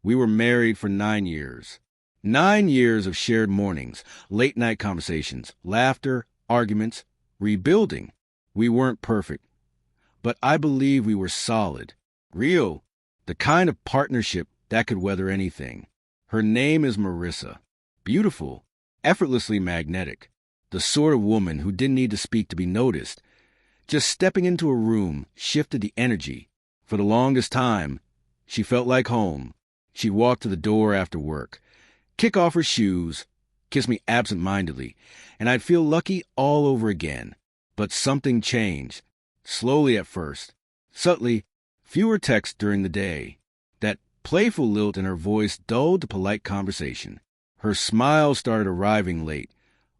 We were married for 9 years. 9 years of shared mornings, late-night conversations, laughter, arguments, rebuilding. We weren't perfect, but I believe we were solid, real, the kind of partnership that could weather anything. Her name is Marissa. Beautiful, effortlessly magnetic. The sort of woman who didn't need to speak to be noticed. Just stepping into a room shifted the energy. For the longest time, she felt like home. She'd walk to the door after work, kick off her shoes, kiss me absent-mindedly, and I'd feel lucky all over again. But something changed, slowly at first. Subtly, fewer texts during the day. That playful lilt in her voice dulled the polite conversation. Her smile started arriving late,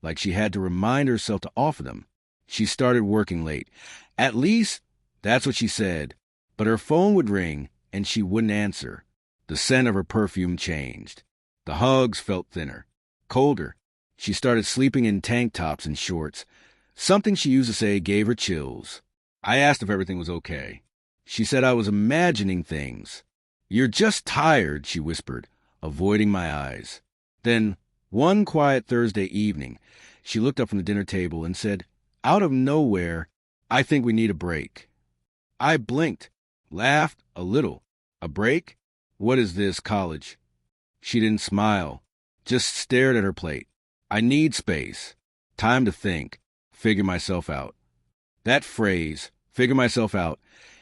like she had to remind herself to offer them. She started working late. At least, that's what she said. But her phone would ring, and she wouldn't answer. The scent of her perfume changed. The hugs felt thinner, colder. She started sleeping in tank tops and shorts. Something she used to say gave her chills. I asked if everything was okay. She said I was imagining things. "You're just tired," she whispered, avoiding my eyes. Then, one quiet Thursday evening, she looked up from the dinner table and said, out of nowhere, "I think we need a break." I blinked, laughed a little. A break? What is this, college? She didn't smile, just stared at her plate. I need space, time to think, figure myself out. That phrase, figure myself out,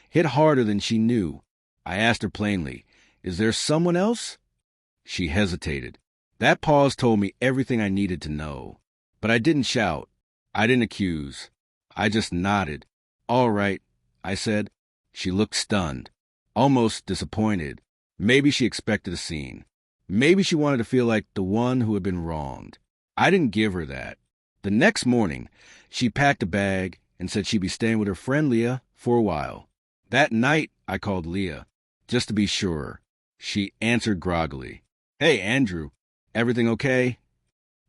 hit harder than she knew. I asked her plainly, "Is there someone else?" She hesitated. That pause told me everything I needed to know. But I didn't shout. I didn't accuse. I just nodded. "All right," I said. She looked stunned, almost disappointed. Maybe she expected a scene. Maybe she wanted to feel like the one who had been wronged. I didn't give her that. The next morning, she packed a bag and said she'd be staying with her friend Leah for a while. That night, I called Leah, just to be sure. She answered groggily. "Hey, Andrew, everything okay?"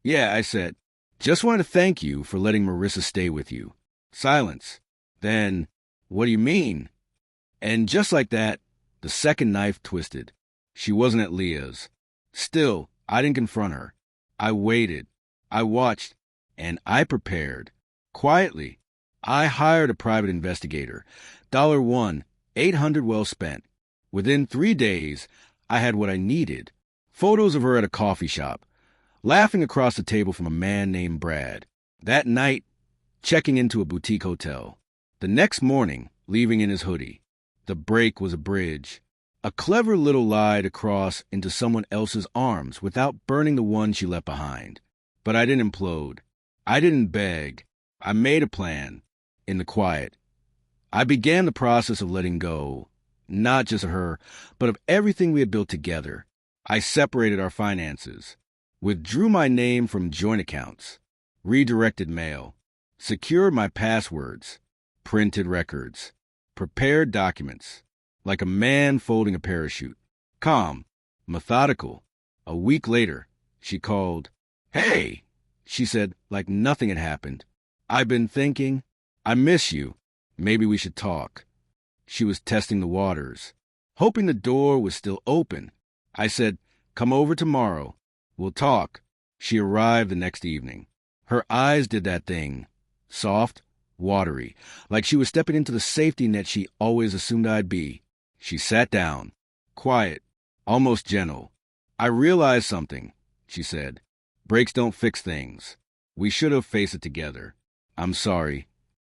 "Yeah," I said. "Just wanted to thank you for letting Marissa stay with you." Silence. Then, "What do you mean?" And just like that, the second knife twisted. She wasn't at Leah's. Still, I didn't confront her. I waited. I watched. And I prepared. Quietly. I hired a private investigator. $1, 800 well spent. Within 3 days, I had what I needed. Photos of her at a coffee shop, laughing across the table from a man named Brad. That night, checking into a boutique hotel. The next morning, leaving in his hoodie. The break was a bridge. A clever little lie to cross into someone else's arms without burning the one she left behind. But I didn't implode. I didn't beg. I made a plan. In the quiet. I began the process of letting go, not just of her, but of everything we had built together. I separated our finances, withdrew my name from joint accounts, redirected mail, secured my passwords, printed records, prepared documents, like a man folding a parachute. Calm, methodical. A week later, she called. "Hey," she said, like nothing had happened. "I've been thinking. I miss you. Maybe we should talk." She was testing the waters, hoping the door was still open. I said, "Come over tomorrow. We'll talk." She arrived the next evening. Her eyes did that thing. Soft, watery, like she was stepping into the safety net she always assumed I'd be. She sat down, quiet, almost gentle. "I realized something," she said. "Breaks don't fix things. We should have faced it together. I'm sorry."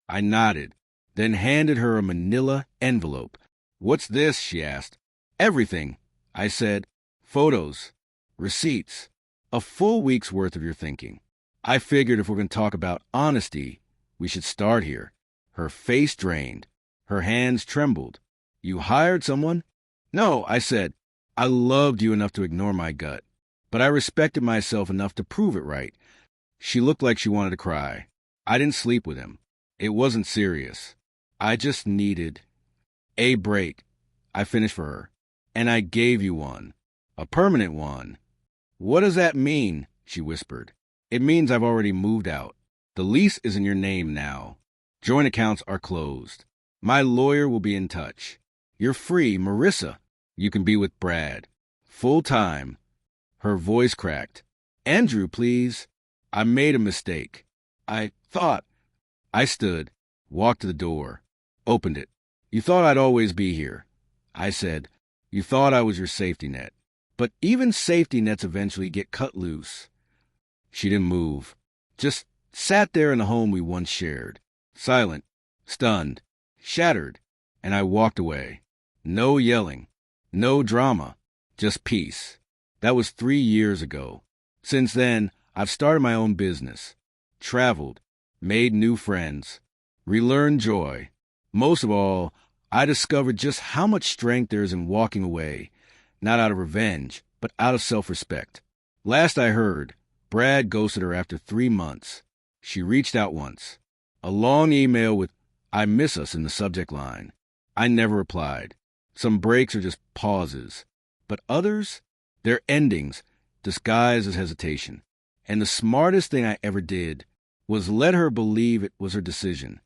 I nodded, then handed her a manila envelope. "What's this?" she asked. "Everything," I said. "Photos, receipts, a full week's worth of your thinking. I figured if we're going to talk about honesty, we should start here." Her face drained. Her hands trembled. "You hired someone?" "No," I said. "I loved you enough to ignore my gut, but I respected myself enough to prove it right." She looked like she wanted to cry. I didn't sleep with him. It wasn't serious. I just needed a break. I finished for her. "And I gave you one. A permanent one." "What does that mean?" she whispered. "It means I've already moved out. The lease is in your name now. Joint accounts are closed. My lawyer will be in touch. You're free, Marissa. You can be with Brad. Full time. Her voice cracked. Andrew, please. I made a mistake. I thought. I stood, walked to the door, opened it. You thought I'd always be here. I said, you thought I was your safety net. But even safety nets eventually get cut loose. She didn't move. Just sat there in the home we once shared. Silent, stunned, shattered. And I walked away. No yelling. No drama. Just peace. That was 3 years ago. Since then, I've started my own business. Traveled. Made new friends. Relearned joy. Most of all, I discovered just how much strength there is in walking away. Not out of revenge, but out of self-respect. Last I heard, Brad ghosted her after 3 months. She reached out once. A long email with, I miss us in the subject line. I never replied. Some breaks are just pauses. But others, they're endings, disguised as hesitation. And the smartest thing I ever did was let her believe it was her decision.